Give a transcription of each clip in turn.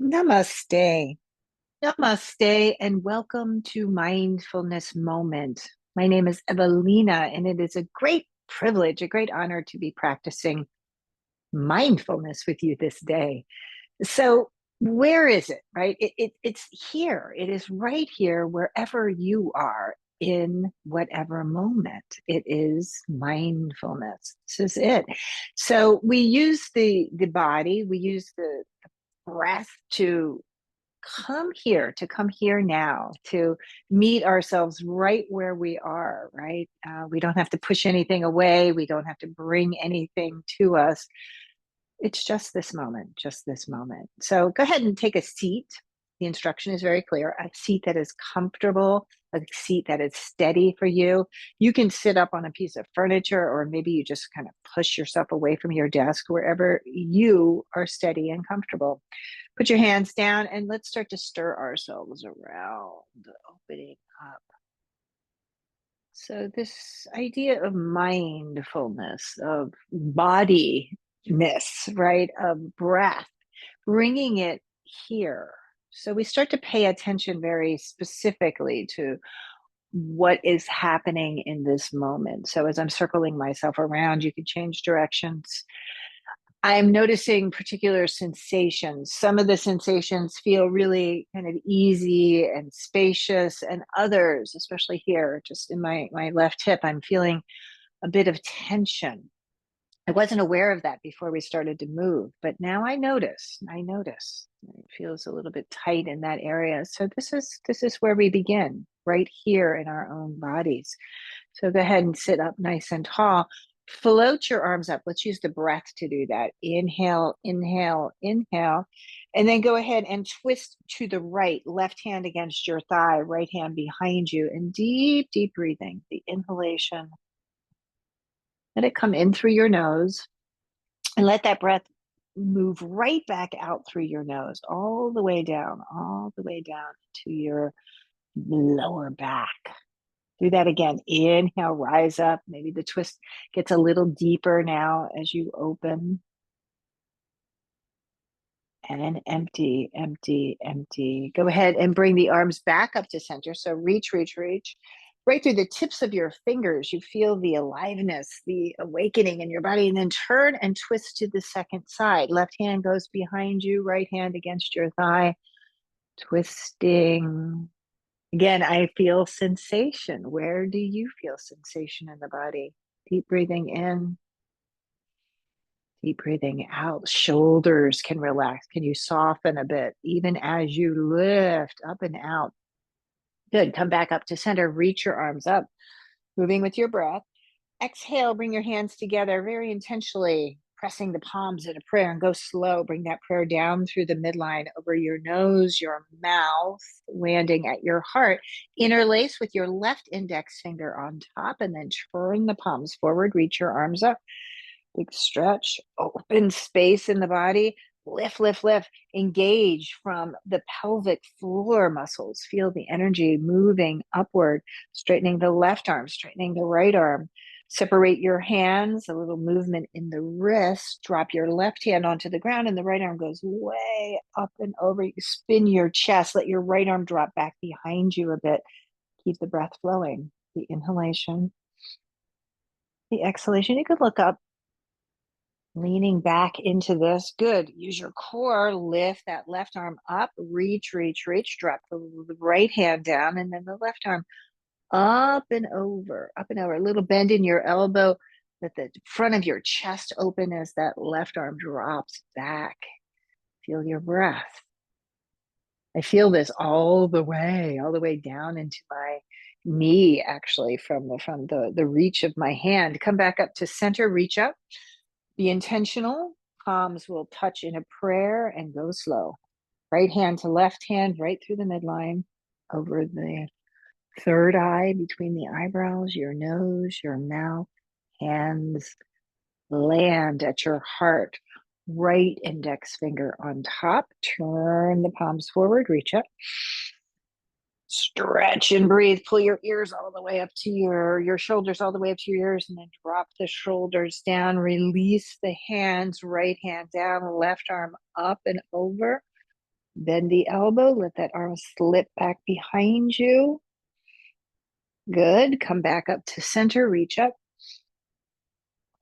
Namaste. Namaste, and welcome to Mindfulness Moment. My name is Evalena, and it is a great privilege, a great honor to be practicing mindfulness with you this day. So, where is it, right? It's here. It is right here, wherever you are in whatever moment. It is mindfulness. This is it. So, we use the body, we use the breath to come here now, to meet ourselves right where we are, right? We don't have to push anything away. We don't have to bring anything to us. It's just this moment, just this moment. So go ahead and take a seat. The instruction is very clear: a seat that is comfortable, a seat that is steady for you. You can sit up on a piece of furniture, or maybe you just kind of push yourself away from your desk, wherever you are steady and comfortable. Put your hands down and let's start to stir ourselves around, opening up. So, this idea of mindfulness, of bodiness, right, of breath, bringing it here. So, we start to pay attention very specifically to what is happening in this moment. So, as I'm circling myself around, you can change directions. I'm noticing particular sensations. Some of the sensations feel really kind of easy and spacious, and others, especially here, just in my left hip, I'm feeling a bit of tension. I wasn't aware of that before we started to move, but now I notice it feels a little bit tight in that area. So this is where we begin, right here in our own bodies. So go ahead and sit up nice and tall. Float your arms up. Let's use the breath to do that. Inhale, inhale, inhale. And then go ahead and twist to the right, left hand against your thigh, right hand behind you. And deep, deep breathing, the inhalation. Let it come in through your nose, and let that breath move right back out through your nose, all the way down to your lower back. Do that again. Inhale, rise up. Maybe the twist gets a little deeper now as you open. And empty, empty, empty. Go ahead and bring the arms back up to center. So reach, reach, reach. Right through the tips of your fingers, you feel the aliveness, the awakening in your body, and then turn and twist to the second side. Left hand goes behind you, right hand against your thigh, twisting. Again, I feel sensation. Where do you feel sensation in the body? Deep breathing in, deep breathing out. Shoulders can relax. Can you soften a bit, even as you lift up and out? Good. Come back up to center. Reach your arms up, moving with your breath. Exhale, bring your hands together very intentionally, pressing the palms in a prayer, and go slow. Bring that prayer down through the midline over your nose, your mouth, landing at your heart. Interlace with your left index finger on top, and then turn the palms forward. Reach your arms up. Big stretch, open space in the body. Lift, lift, lift. Engage from the pelvic floor muscles. Feel the energy moving upward, straightening the left arm, straightening the right arm. Separate your hands, a little movement in the wrist. Drop your left hand onto the ground, and the right arm goes way up and over. You spin your chest. Let your right arm drop back behind you a bit. Keep the breath flowing. The inhalation, the exhalation. You could look up, leaning back into this. Good. Use your core. Lift that left arm up. Reach, reach, reach. Drop the right hand down, and then the left arm up and over, up and over. A little bend in your elbow. Let the front of your chest open as that left arm drops back. Feel your breath. I feel this all the way down into my knee, actually, from the reach of my hand. Come back up to center. Reach up. Be intentional. Palms will touch in a prayer and go slow. Right hand to left hand, right through the midline, over the third eye, between the eyebrows, your nose, your mouth. Hands land at your heart. Right index finger on top. Turn the palms forward, reach up. Stretch and breathe. Pull your ears all the way up to your shoulders, all the way up to your ears, and then drop the shoulders down. Release the hands. Right hand down, left arm up and over. Bend the elbow, let that arm slip back behind you. Good. Come back up to center, reach up.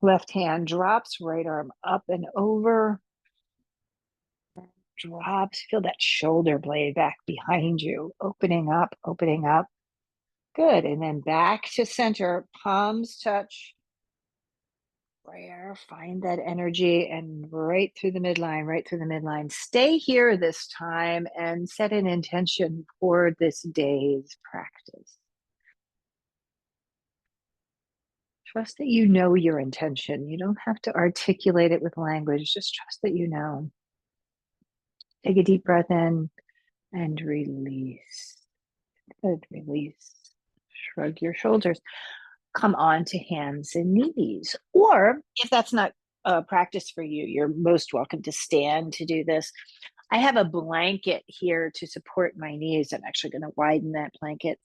Left hand drops, right arm up and over. Drops. Feel that shoulder blade back behind you, opening up, opening up. Good. And then back to center, palms touch. Prayer, find that energy and right through the midline, right through the midline. Stay here this time and set an intention for this day's practice. Trust that you know your intention. You don't have to articulate it with language. Just trust that you know. Take a deep breath in and release. Good, release. Shrug your shoulders. Come on to hands and knees. Or if that's not a practice for you, you're most welcome to stand to do this. I have a blanket here to support my knees. I'm actually going to widen that blanket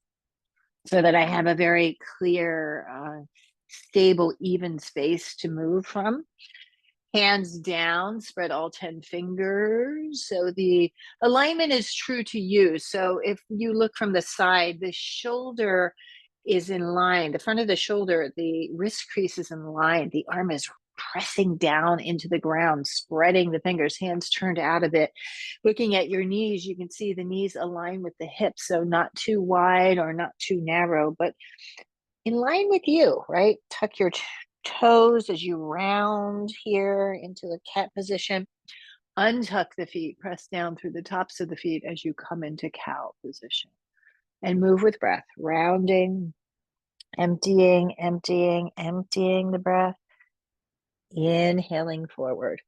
so that I have a very clear, stable, even space to move from. Hands down, spread all 10 fingers. So the alignment is true to you. So if you look from the side, the shoulder is in line. The front of the shoulder, the wrist crease is in line. The arm is pressing down into the ground, spreading the fingers, hands turned out of it. Looking at your knees, you can see the knees align with the hips. So not too wide or not too narrow, but in line with you, right? Tuck your toes as you round here into the cat position. Untuck the feet, press down through the tops of the feet as you come into cow position. And move with breath, rounding, emptying, emptying, emptying the breath. Inhaling forward.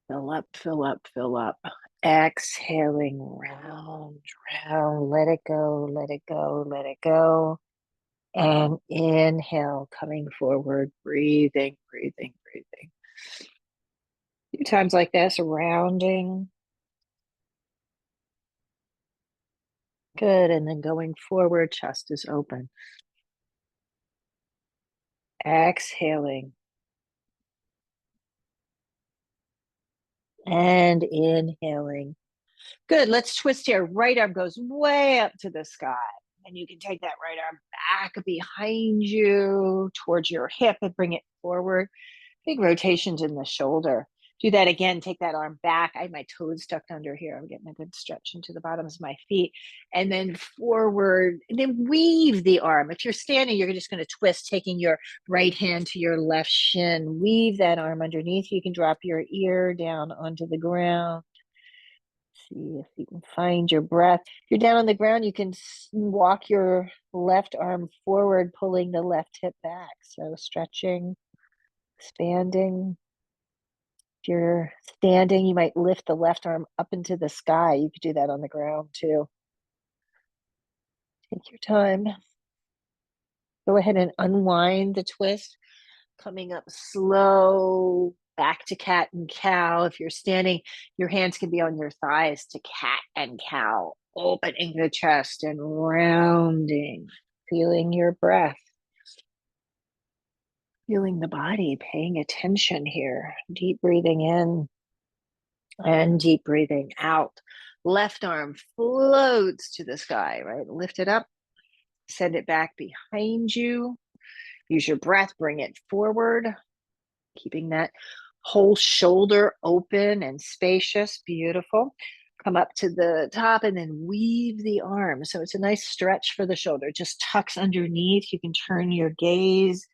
Fill up, fill up, fill up. Exhaling, round, round. Let it go, let it go, let it go. And inhale, coming forward, breathing, breathing, breathing. A few times like this, rounding. Good. And then going forward, chest is open. Exhaling. And inhaling. Good. Let's twist here. Right arm goes way up to the sky. And you can take that right arm back behind you towards your hip and bring it forward. Big rotations in the shoulder. Do that again. Take that arm back. I have my toes tucked under here. I'm getting a good stretch into the bottoms of my feet. And then forward. And then weave the arm. If you're standing, you're just going to twist, taking your right hand to your left shin. Weave that arm underneath. You can drop your ear down onto the ground. See if you can find your breath. If you're down on the ground, you can walk your left arm forward, pulling the left hip back. So stretching, expanding. If you're standing, you might lift the left arm up into the sky. You could do that on the ground too. Take your time. Go ahead and unwind the twist. Coming up slow, back to cat and cow. If you're standing, your hands can be on your thighs to cat and cow. Opening the chest and rounding. Feeling your breath. Feeling the body, paying attention here. Deep breathing in. And deep breathing out. Left arm floats to the sky, right? Lift it up, send it back behind you. Use your breath, bring it forward, keeping that whole shoulder open and spacious. Beautiful. Come up to the top and then weave the arm. So it's a nice stretch for the shoulder. Just tucks underneath. You can turn your gaze.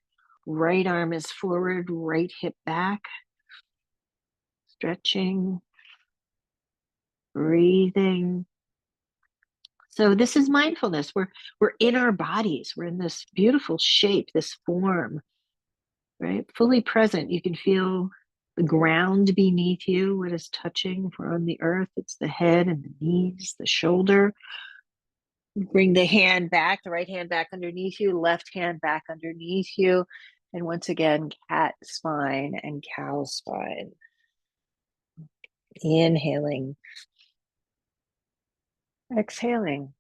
Right arm is forward, right hip back. Stretching. Breathing. So this is mindfulness. We're in our bodies. We're in this beautiful shape, this form, right? Fully present. You can feel the ground beneath you, what is touching. If we're on the earth, it's the head and the knees, the shoulder. Bring the hand back, the right hand back underneath you, left hand back underneath you. And once again, cat spine and cow spine. Inhaling. Exhaling.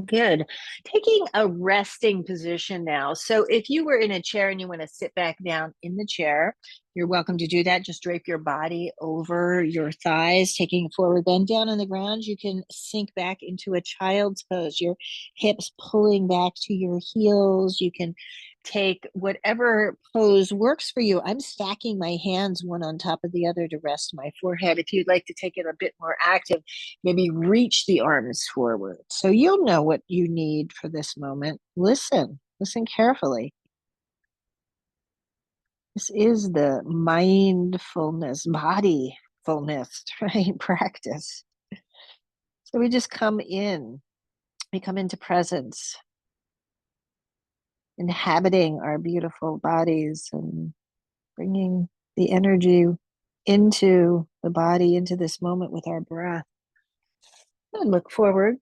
Good. Taking a resting position now. So if you were in a chair and you want to sit back down in the chair, you're welcome to do that. Just drape your body over your thighs, taking a forward bend down on the ground. You can sink back into a child's pose, your hips pulling back to your heels. You can take whatever pose works for you. I'm stacking my hands one on top of the other to rest my forehead. If you'd like to take it a bit more active, maybe reach the arms forward. So you'll know what you need for this moment. Listen carefully. This is the mindfulness, bodyfulness, right? Practice. So we just we come into presence, inhabiting our beautiful bodies and bringing the energy into the body, into this moment with our breath. And look forward.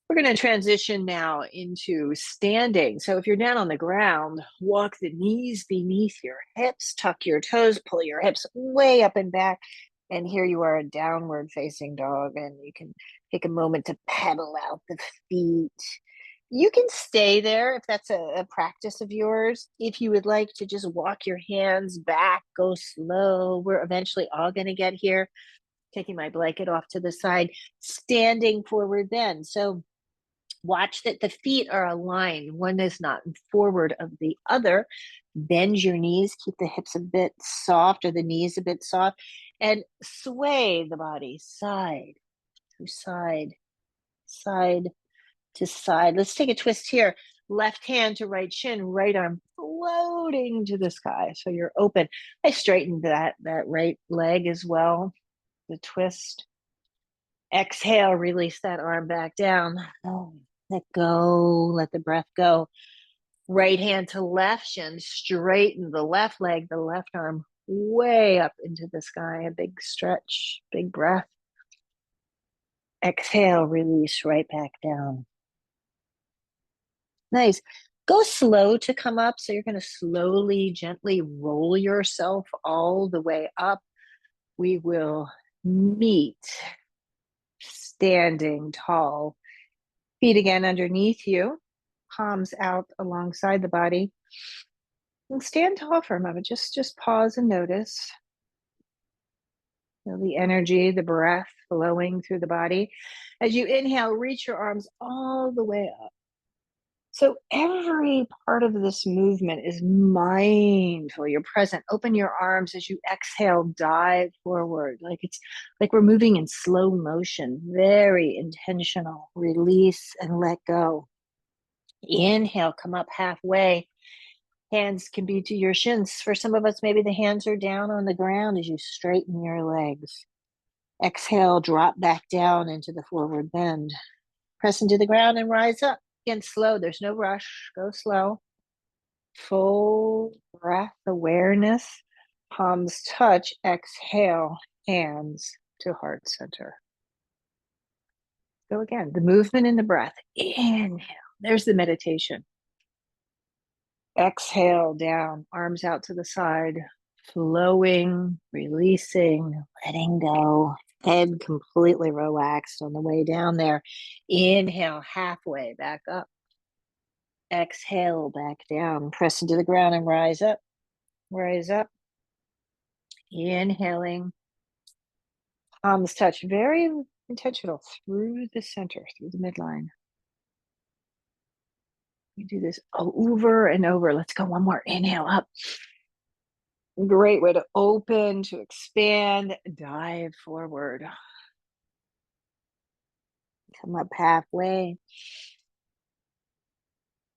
We're going to transition now into standing. So if you're down on the ground, walk the knees beneath your hips, tuck your toes, pull your hips way up and back. And here you are, a downward facing dog. And you can take a moment to pedal out the feet. You can stay there if that's a practice of yours. If you would like to just walk your hands back, go slow. We're eventually all going to get here. Taking my blanket off to the side, standing forward then. So watch that the feet are aligned. One is not forward of the other. Bend your knees, keep the hips a bit soft or the knees a bit soft, and sway the body side to side, side to side. Let's take a twist here. Left hand to right shin, right arm floating to the sky. So you're open. I straightened that right leg as well. The twist. Exhale, release that arm back down. Oh, let go, let the breath go. Right hand to left shin, straighten the left leg, the left arm way up into the sky. A big stretch, big breath. Exhale, release right back down. Nice. Go slow to come up. So you're going to slowly, gently roll yourself all the way up. We will meet standing tall. Feet again underneath you, palms out alongside the body. And stand tall for a moment. Just pause and notice. Feel the energy, the breath flowing through the body. As you inhale, reach your arms all the way up. So every part of this movement is mindful. You're present. Open your arms as you exhale, dive forward. It's like we're moving in slow motion, very intentional. Release and let go. Inhale, come up halfway. Hands can be to your shins. For some of us, maybe the hands are down on the ground as you straighten your legs. Exhale, drop back down into the forward bend. Press into the ground and rise up. Again, slow. There's no rush. Go slow. Full breath awareness. Palms touch. Exhale, hands to heart center. Go again. The movement in the breath. Inhale. There's the meditation. Exhale down, arms out to the side, flowing, releasing, letting go. Head completely relaxed on the way down there. Inhale, halfway back up. Exhale, back down. Press into the ground and rise up. Rise up. Inhaling. Palms touch, very intentional, through the center, through the midline. You do this over and over. Let's go one more. Inhale up. Great way to open, to expand, dive forward. Come up halfway.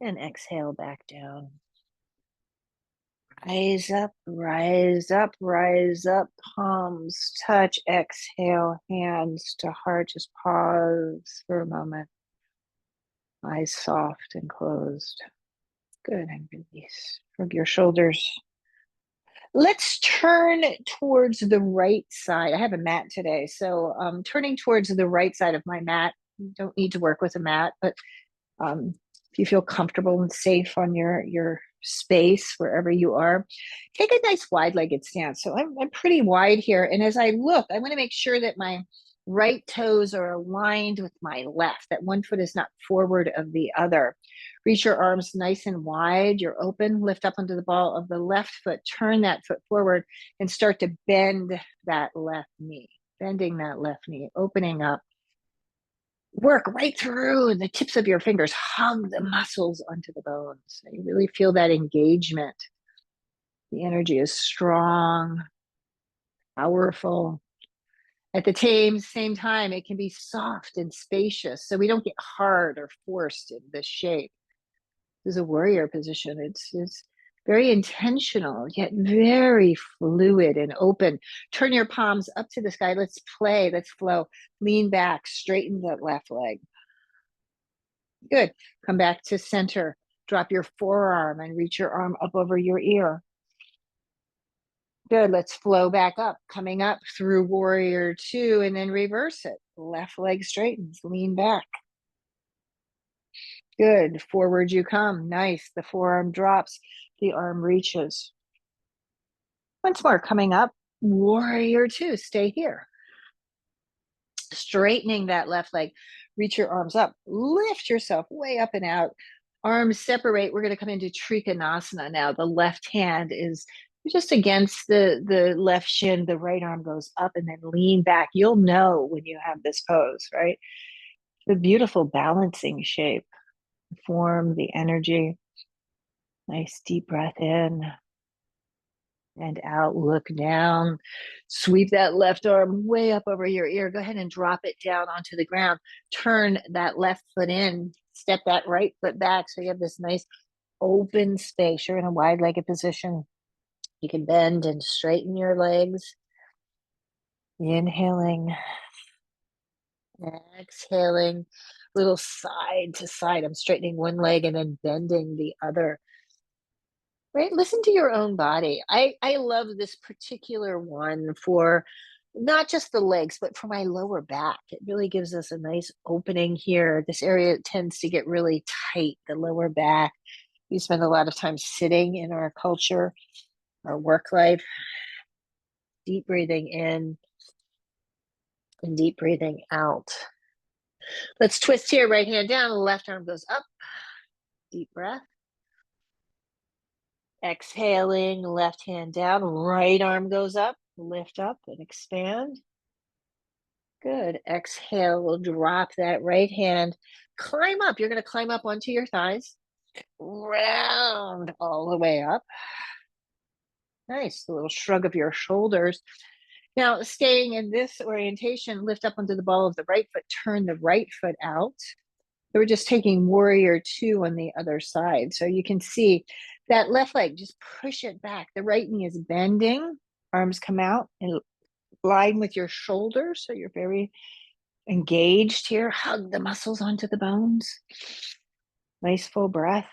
And exhale back down. Rise up, rise up, rise up. Palms touch. Exhale, hands to heart. Just pause for a moment. Eyes soft and closed. Good, and release. Shrug your shoulders. Let's turn towards the right side. I have a mat today, so turning towards the right side of my mat. You don't need to work with a mat, but if you feel comfortable and safe on your space wherever you are, take a nice wide-legged stance. So I'm pretty wide here, and as I look, I want to make sure that my Right toes are aligned with my left. That one foot is not forward of the other. Reach your arms nice and wide. You're open. Lift up onto the ball of the left foot. Turn that foot forward and start to bend that left knee. Bending that left knee, opening up. Work right through the tips of your fingers. Hug the muscles onto the bones. You really feel that engagement. The energy is strong, powerful. At the same time, it can be soft and spacious, so we don't get hard or forced in this shape. This is a warrior position. It's very intentional, yet very fluid and open. Turn your palms up to the sky. Let's play. Let's flow. Lean back. Straighten that left leg. Good. Come back to center. Drop your forearm and reach your arm up over your ear. Good. Let's flow back up. Coming up through warrior two and then reverse it. Left leg straightens. Lean back. Good. Forward you come. Nice. The forearm drops. The arm reaches. Once more. Coming up. Warrior two. Stay here. Straightening that left leg. Reach your arms up. Lift yourself way up and out. Arms separate. We're going to come into Trikonasana now. The left hand is just against the left shin. The right arm goes up and then lean back. You'll know when you have this pose, right? The beautiful balancing shape. Form, the energy. Nice deep breath in and out. Look down. Sweep that left arm way up over your ear. Go ahead and drop it down onto the ground. Turn that left foot in. Step that right foot back so you have this nice open space. You're in a wide-legged position. You can bend and straighten your legs. Inhaling. Exhaling. Little side to side. I'm straightening one leg and then bending the other. Right? Listen to your own body. I love this particular one for not just the legs, but for my lower back. It really gives us a nice opening here. This area tends to get really tight, the lower back. We spend a lot of time sitting in our culture, our work life. Deep breathing in and deep breathing out. Let's twist here. Right hand down, left arm goes up. Deep breath. Exhaling, left hand down, right arm goes up. Lift up and expand. Good. Exhale, we'll drop that right hand. Climb up. You're going to climb up onto your thighs. Round all the way up. Nice. A little shrug of your shoulders. Now, staying in this orientation, lift up onto the ball of the right foot. Turn the right foot out. So we're just taking warrior two on the other side. So you can see that left leg, just push it back. The right knee is bending. Arms come out and line with your shoulders. So you're very engaged here. Hug the muscles onto the bones. Nice full breath.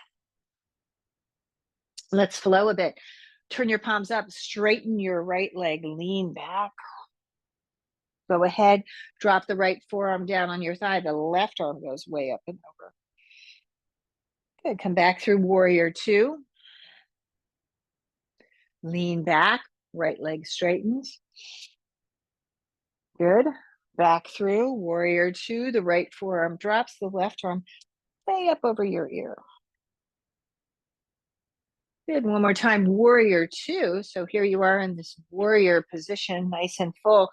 Let's flow a bit. Turn your palms up. Straighten your right leg. Lean back. Go ahead. Drop the right forearm down on your thigh. The left arm goes way up and over. Good. Come back through warrior two. Lean back. Right leg straightens. Good. Back through warrior two. The right forearm drops. The left arm way up over your ear. Good. One more time. Warrior two. So here you are in this warrior position, nice and full.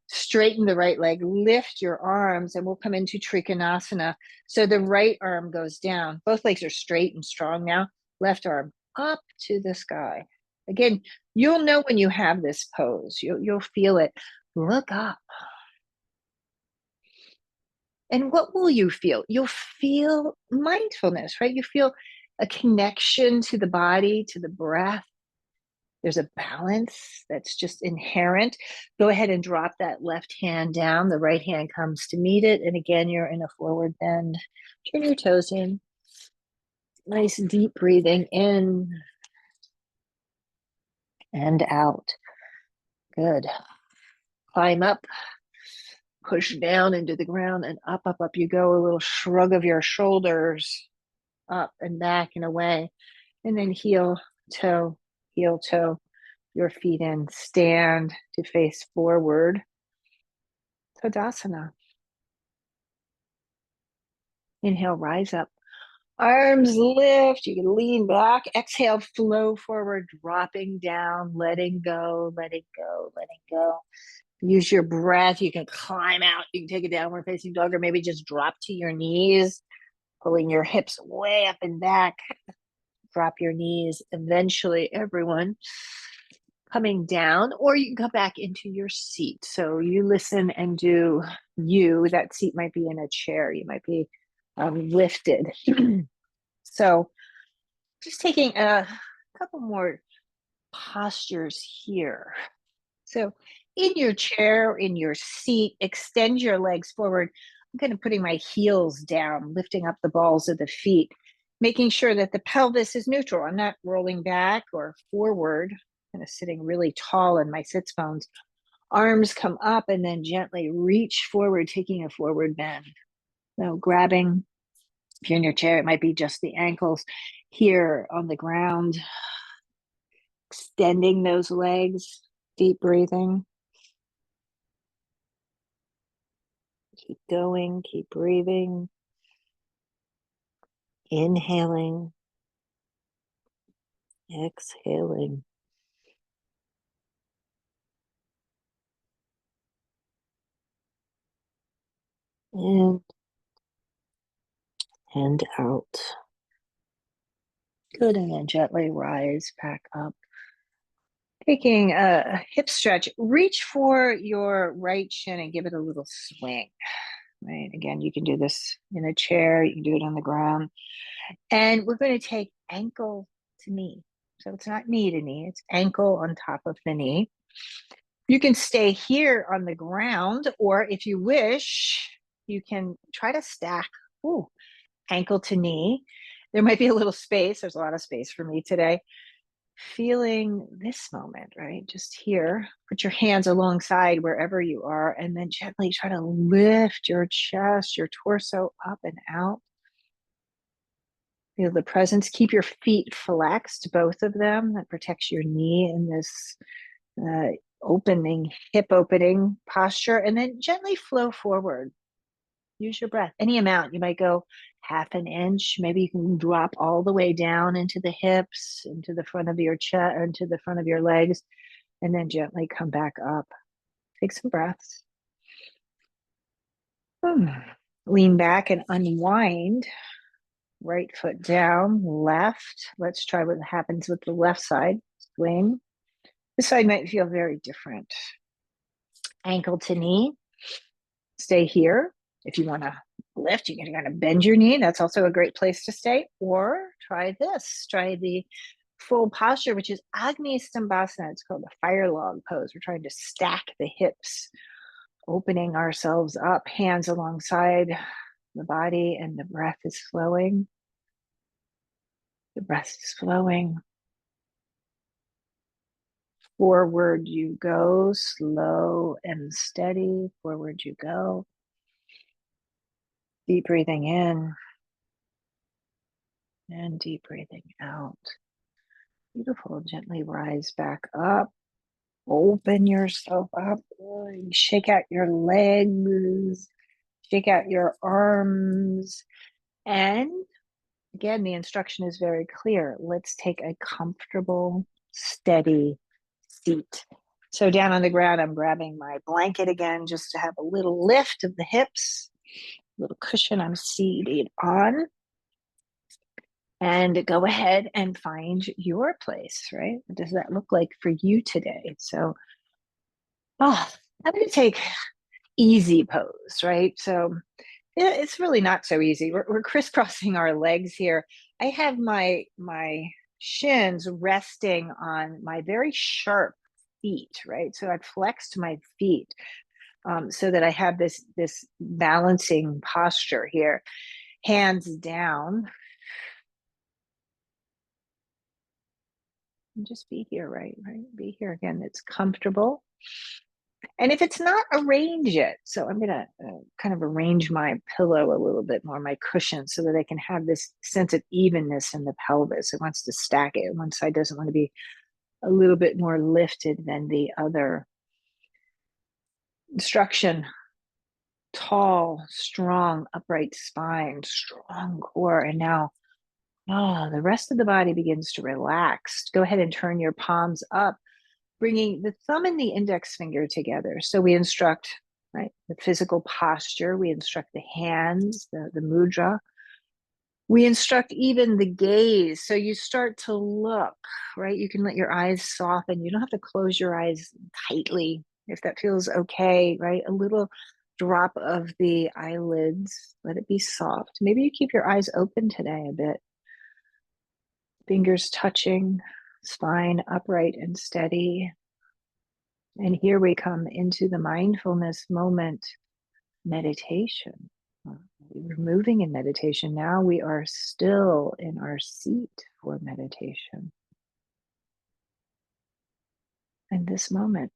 Straighten the right leg, lift your arms, and we'll come into Trikonasana. So the right arm goes down. Both legs are straight and strong now. Left arm up to the sky. Again, you'll know when you have this pose. You'll feel it. Look up. And what will you feel? You'll feel mindfulness, right? You feel a connection to the body, to the breath. There's a balance that's just inherent. Go ahead and drop that left hand down. The right hand comes to meet it. And again, you're in a forward bend. Turn your toes in. Nice deep breathing in and out. Good. Climb up. Push down into the ground and up, up, up you go. A little shrug of your shoulders. Up and back and away. And then heel, toe, your feet in. Stand to face forward. Tadasana. Inhale, rise up. Arms lift. You can lean back. Exhale, flow forward, dropping down, letting go, letting go, letting go. Use your breath. You can climb out. You can take a downward facing dog, or maybe just drop to your knees, pulling your hips way up and back. Drop your knees. Eventually, everyone coming down, or you can come back into your seat. So you listen and do you. That seat might be in a chair. You might be lifted. So just taking a couple more postures here. So in your chair, in your seat, extend your legs forward. I'm kind of putting my heels down, lifting up the balls of the feet, making sure that the pelvis is neutral. I'm not rolling back or forward, kind of sitting really tall in my sits bones. Arms come up and then gently reach forward, taking a forward bend. So grabbing, if you're in your chair, it might be just the ankles here on the ground, extending those legs, deep breathing. Keep going, keep breathing. Inhaling, exhaling. In and out. Good, and then gently rise back up. Taking a hip stretch, reach for your right shin and give it a little swing. Right, again, you can do this in a chair, you can do it on the ground. And we're going to take ankle to knee. So it's not knee to knee, it's ankle on top of the knee. You can stay here on the ground, or if you wish, you can try to stack ankle to knee. There might be a little space. There's a lot of space for me today. Feeling this moment, right? Just here. Put your hands alongside wherever you are, and then gently try to lift your chest, your torso up and out. Feel the presence. Keep your feet flexed, both of them. That protects your knee in this opening, hip opening posture. And then gently flow forward. Use your breath. Any amount. You might go half an inch. Maybe you can drop all the way down into the hips, into the front of your chest, or into the front of your legs, and then gently come back up. Take some breaths. Lean back and unwind. Right foot down, left. Let's try what happens with the left side. Swing. This side might feel very different. Ankle to knee. Stay here. If you want to lift, you can kind of bend your knee. That's also a great place to stay. Or try this. Try the full posture, which is Agni Stambhasana. It's called the fire log pose. We're trying to stack the hips, opening ourselves up, hands alongside the body, and the breath is flowing. The breath is flowing. Forward you go, slow and steady. Forward you go. Deep breathing in and deep breathing out. Beautiful. Gently rise back up. Open yourself up. Shake out your legs. Shake out your arms. And again, the instruction is very clear. Let's take a comfortable, steady seat. So down on the ground, I'm grabbing my blanket again just to have a little lift of the hips, a little cushion I'm seated on. And go ahead and find your place, right? What does that look like for you today? So, I'm going to take easy pose, right? So it's really not so easy. We're crisscrossing our legs here. I have my shins resting on my very sharp feet, right? So I've flexed my feet so that I have this balancing posture here. Hands down. And just be here, right? Be here again. It's comfortable. And if it's not, arrange it. So I'm going to kind of arrange my pillow a little bit more, my cushion, so that I can have this sense of evenness in the pelvis. It wants to stack it. One side doesn't want to be a little bit more lifted than the other. Instruction: tall, strong, upright spine, strong core. And now, the rest of the body begins to relax. Go ahead and turn your palms up, bringing the thumb and the index finger together. So we instruct, right, the physical posture. We instruct the hands, the mudra. We instruct even the gaze. So you start to look, right? You can let your eyes soften. You don't have to close your eyes tightly if that feels okay, right? A little drop of the eyelids. Let it be soft. Maybe you keep your eyes open today a bit. Fingers touching, spine upright and steady. And here we come into the mindfulness moment meditation. We're moving in meditation. Now we are still in our seat for meditation. And this moment,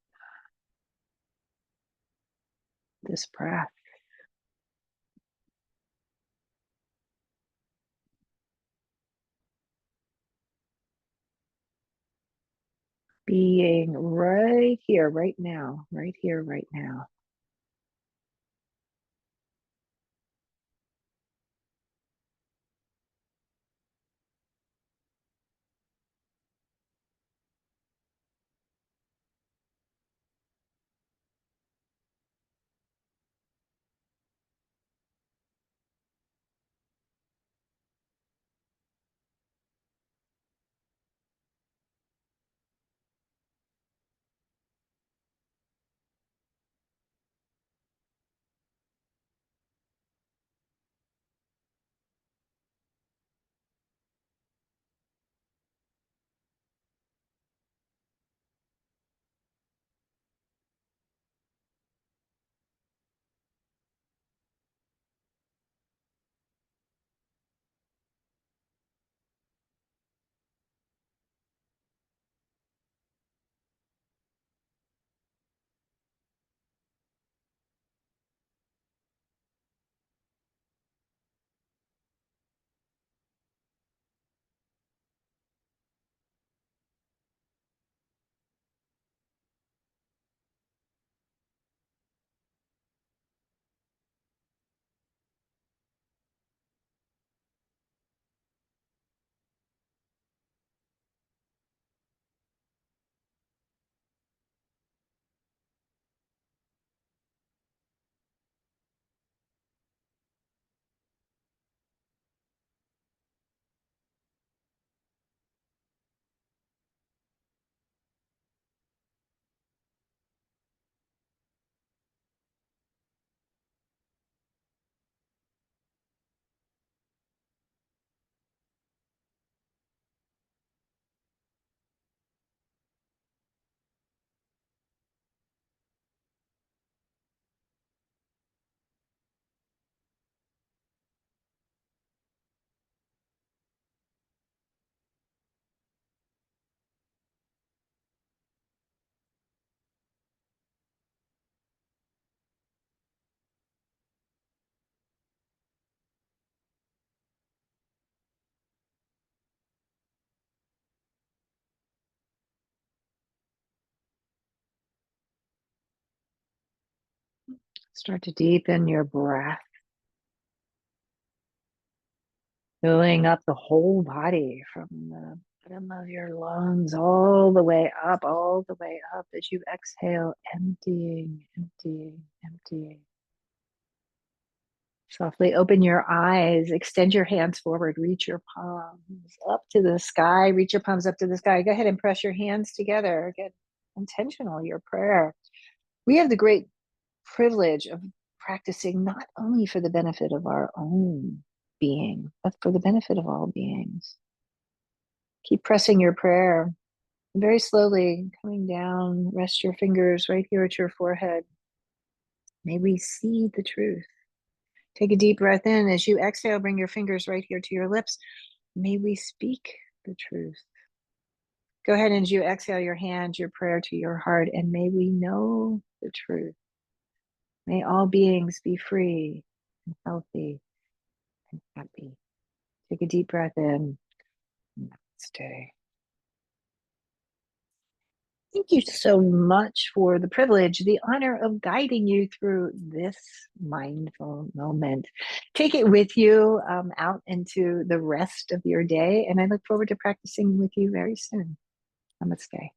this breath, being right here, right now, right here, right now. Start to deepen your breath, filling up the whole body from the bottom of your lungs all the way up, all the way up as you exhale, emptying, emptying, emptying. Softly open your eyes, extend your hands forward, reach your palms up to the sky, reach your palms up to the sky. Go ahead and press your hands together. Get intentional, your prayer. We have the great privilege of practicing not only for the benefit of our own being, but for the benefit of all beings. Keep pressing your prayer. Very slowly coming down, rest your fingers right here at your forehead. May we see the truth. Take a deep breath in. As you exhale, bring your fingers right here to your lips. May we speak the truth. Go ahead and as you exhale your hand, your prayer to your heart, and may we know the truth. May all beings be free and healthy and happy. Take a deep breath in. Namaste. Thank you so much for the privilege, the honor of guiding you through this mindful moment. Take it with you out into the rest of your day, and I look forward to practicing with you very soon. Namaste.